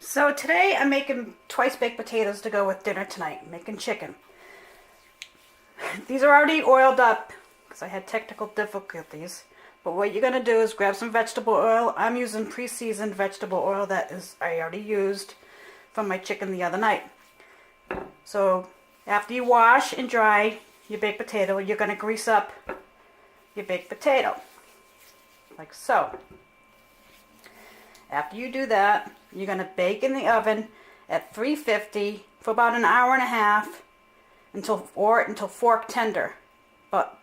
So today I'm making twice baked potatoes to go with dinner tonight. I'm making chicken. These are already oiled up because I had technical difficulties. But what you're going to do is grab some vegetable oil. I'm using pre-seasoned vegetable oil that is I already used from my chicken the other night. So after you wash and dry your baked potato, you're going to grease up your baked potato. Like so. After you do that, you're going to bake in the oven at 350 for about an hour and a half until fork tender. But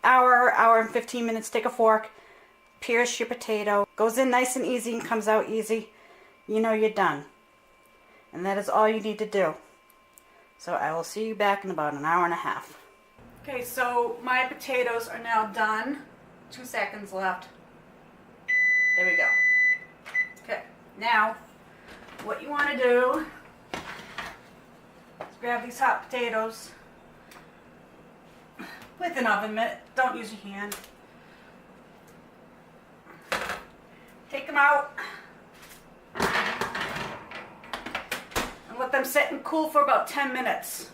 hour and 15 minutes, take a fork, pierce your potato. Goes in nice and easy and comes out easy. You know you're done. And that is all you need to do. So I will see you back in about an hour and a half. Okay, so my potatoes are now done. 2 seconds left. There we go. Okay, now what you want to do is grab these hot potatoes with an oven mitt. Don't use your hand. Take them out and let them sit and cool for about 10 minutes.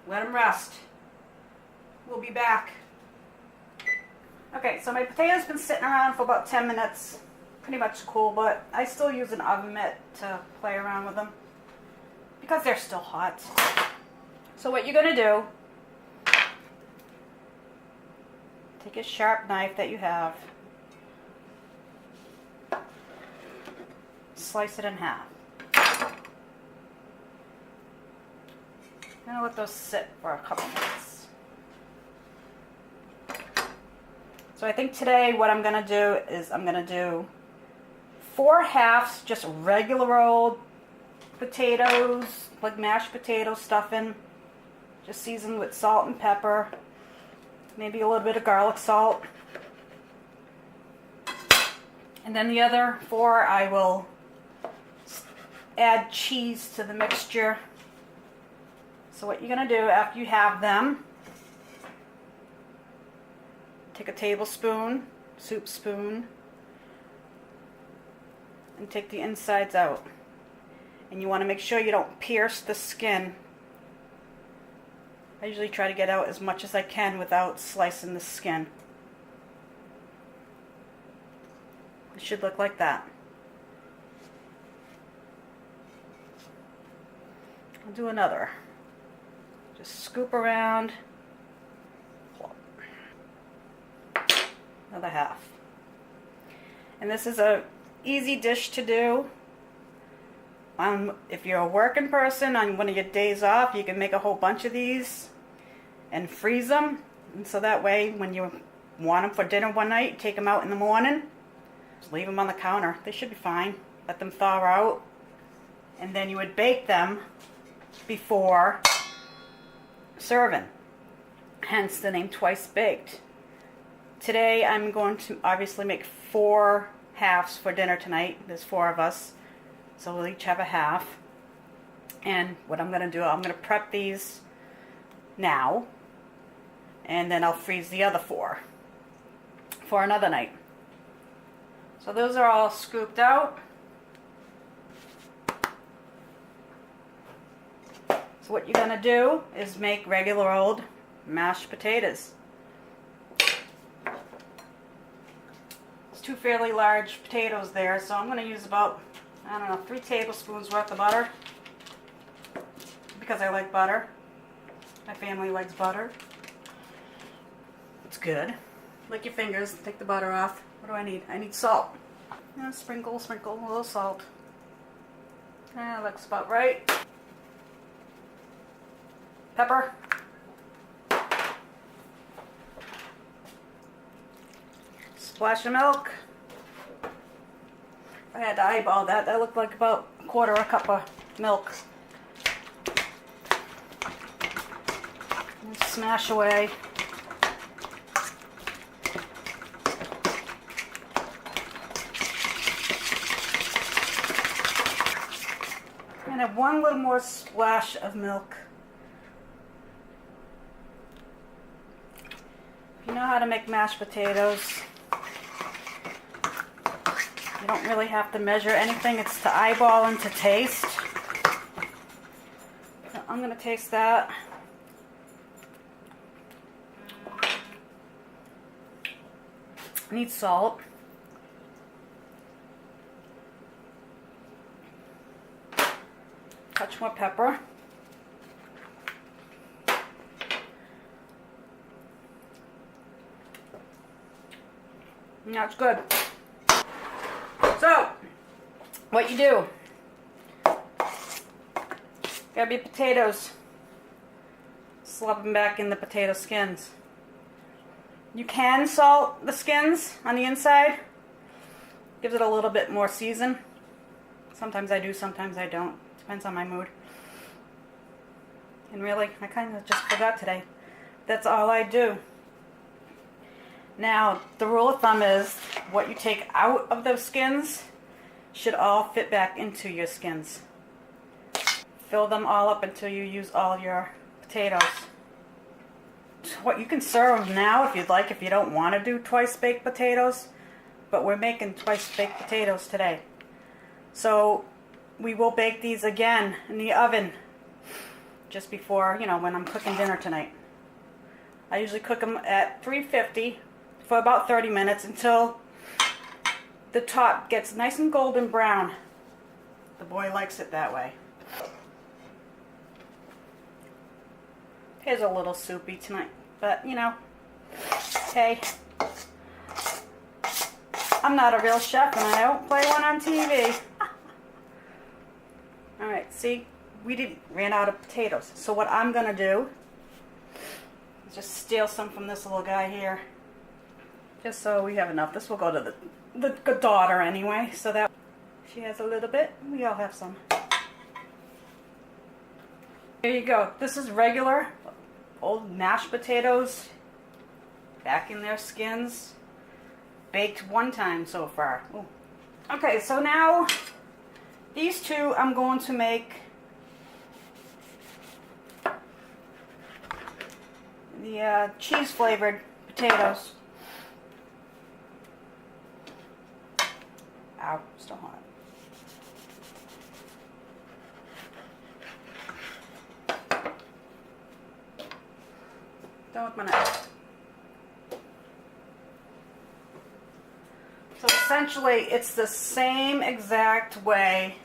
Let them rest. We'll be back. Okay, so my potatoes been sitting around for about 10 minutes. Pretty much cool, but I still use an oven mitt to play around with them because they're still hot. So what you're going to do, take a sharp knife that you have, slice it in half. I'm going to let those sit for a couple minutes. So I think today what I'm going to do is I'm going to do 4 halves, just regular old potatoes, like mashed potato stuffing, just seasoned with salt and pepper, maybe a little bit of garlic salt. And then the other 4, I will add cheese to the mixture. So what you're going to do after you have them, take a tablespoon, soup spoon, and take the insides out. And you want to make sure you don't pierce the skin. I usually try to get out as much as I can without slicing the skin. It should look like that. I'll do another. Just scoop around. Another half. And this is a easy dish to do. If you're a working person on one of your days off, you can make a whole bunch of these and freeze them. And so that way, when you want them for dinner one night, take them out in the morning, just leave them on the counter. They should be fine. Let them thaw out. And then you would bake them before serving. Hence the name Twice Baked. Today I'm going to obviously make 4 halves for dinner tonight. There's 4 of us, so we'll each have a half. And what I'm going to do, I'm going to prep these now, and then I'll freeze the other 4 for another night. So those are all scooped out. So what you're going to do is make regular old mashed potatoes. 2 fairly large potatoes there, so I'm going to use about, I don't know, 3 tablespoons worth of butter because I like butter. My family likes butter. It's good. Lick your fingers, take the butter off. What do I need? I need salt. Sprinkle a little salt. That looks about right. Pepper. Splash of milk. If I had to eyeball that, that looked like about a quarter of a cup of milk. And smash away. And have one little more splash of milk. If you know how to make mashed potatoes, You don't really have to measure anything. It's to eyeball and to taste. So I'm going to taste that. Need salt. Touch more pepper. That's good. So, what you do, grab your potatoes, slap them back in the potato skins. You can salt the skins on the inside. Gives it a little bit more season. Sometimes I do, sometimes I don't. Depends on my mood. And really, I kind of just forgot today. That's all I do. Now, the rule of thumb is what you take out of those skins should all fit back into your skins. Fill them all up until you use all your potatoes. What you can serve them now if you'd like, if you don't want to do twice baked potatoes, but we're making twice baked potatoes today. So we will bake these again in the oven just before, when I'm cooking dinner tonight. I usually cook them at 350 for about 30 minutes until the top gets nice and golden brown. The boy likes it that way. Here's a little soupy tonight, but hey, I'm not a real chef and I don't play one on TV. Alright, see, we ran out of potatoes. So what I'm going to do is just steal some from this little guy here. Just so we have enough. This will go to the daughter anyway, so that she has a little bit. We all have some. Here you go. This is regular old mashed potatoes back in their skins. Baked one time so far. Ooh. Okay, so now these two I'm going to make the cheese flavored potatoes. Ow, still hot. Done with my knife. So essentially it's the same exact way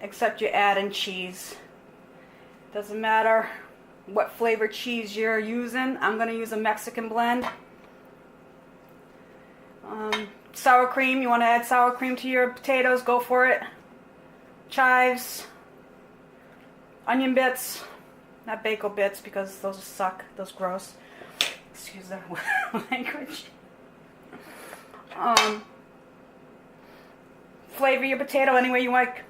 except you add in cheese. Doesn't matter what flavor cheese you're using. I'm going to use a Mexican blend. Sour cream, you want to add sour cream to your potatoes, go for it. Chives, onion bits, not bagel bits because those suck, those gross. Excuse the language. Flavor your potato any way you like.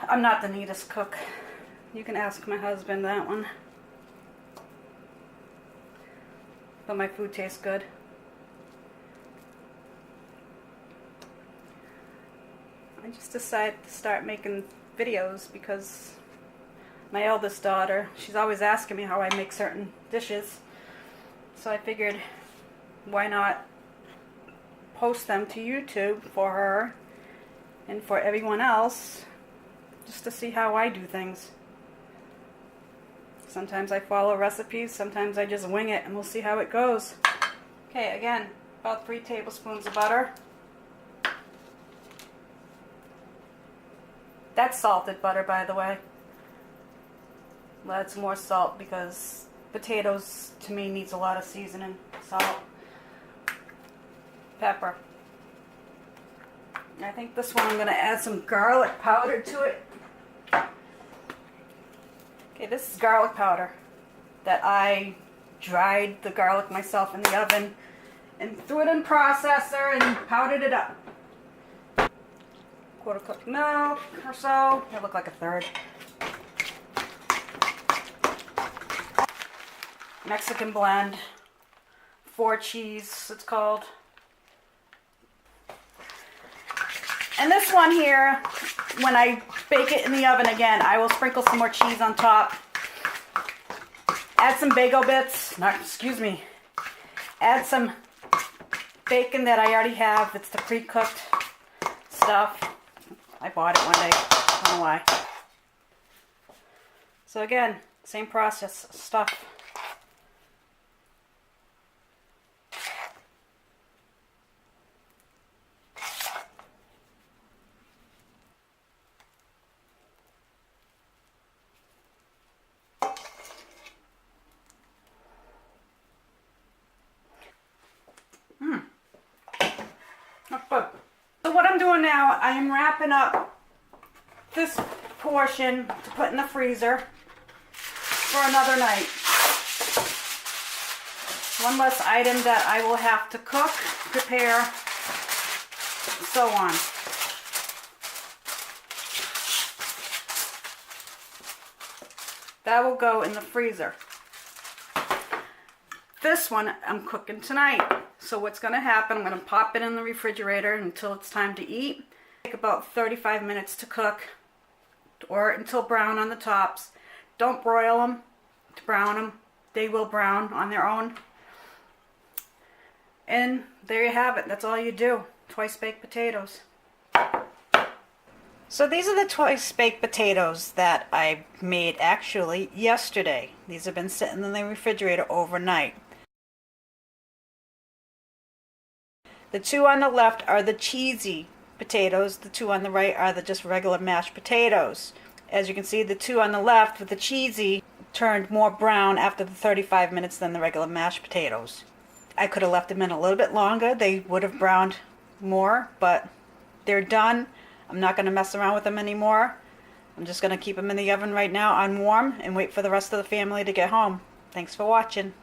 I'm not the neatest cook. You can ask my husband that one. But my food tastes good. I just decided to start making videos because my eldest daughter, she's always asking me how I make certain dishes. So I figured, why not post them to YouTube for her and for everyone else, just to see how I do things. Sometimes I follow recipes, sometimes I just wing it, and we'll see how it goes. Okay, again, about 3 tablespoons of butter. That's salted butter, by the way. I'll add some more salt because potatoes, to me, needs a lot of seasoning. Salt. Pepper. I think this one I'm going to add some garlic powder to it. Okay, this is garlic powder that I dried the garlic myself in the oven and threw it in the processor and powdered it up. 1/4 cup milk or so. That looked like 1/3. Mexican blend. 4 cheese, it's called. And this one here, when I bake it in the oven again, I will sprinkle some more cheese on top. Add some bagel bits. Add add some bacon that I already have. It's the pre-cooked stuff. I bought it one day. I don't know why. So again, same process, stuff. So what I'm doing now, I am wrapping up this portion to put in the freezer for another night. One less item that I will have to cook, prepare, so on. That will go in the freezer. This one I'm cooking tonight. So what's going to happen, I'm going to pop it in the refrigerator until it's time to eat. Take about 35 minutes to cook, or until brown on the tops. Don't broil them to brown them. They will brown on their own. And there you have it. That's all you do. Twice baked potatoes. So these are the twice baked potatoes that I made actually yesterday. These have been sitting in the refrigerator overnight. The two on the left are the cheesy potatoes. The two on the right are the just regular mashed potatoes. As you can see, the two on the left with the cheesy turned more brown after the 35 minutes than the regular mashed potatoes. I could have left them in a little bit longer. They would have browned more, but they're done. I'm not going to mess around with them anymore. I'm just going to keep them in the oven right now on warm and wait for the rest of the family to get home. Thanks for watching.